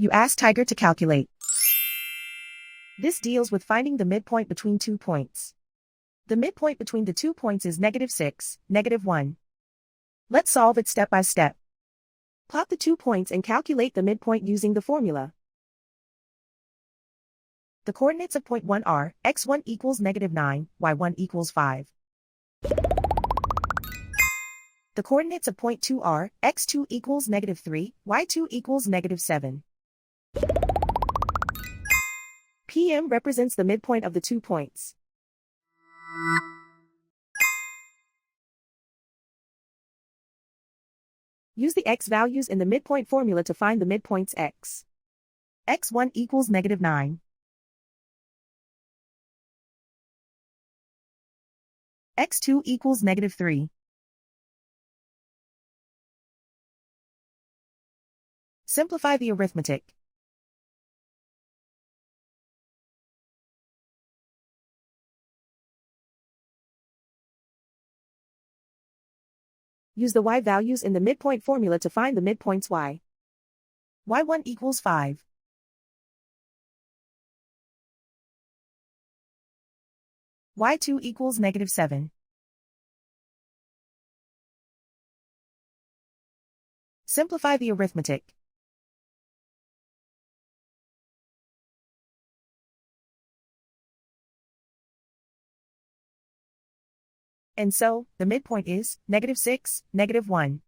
You ask Tiger to calculate. This deals with finding the midpoint between 2 points. The midpoint between the 2 points is -6, -1. Let's solve it step by step. Plot the 2 points and calculate the midpoint using the formula. The coordinates of point 1 are, x1 equals -9, y1 equals 5. The coordinates of point 2 are, x2 equals -3, y2 equals -7. PM represents the midpoint of the 2 points. Use the x values in the midpoint formula to find the midpoints x. x1 equals -9. x2 equals -3. Simplify the arithmetic. Use the y values in the midpoint formula to find the midpoints y. y1 equals 5. y2 equals -7. Simplify the arithmetic. And so, the midpoint is -6, -1.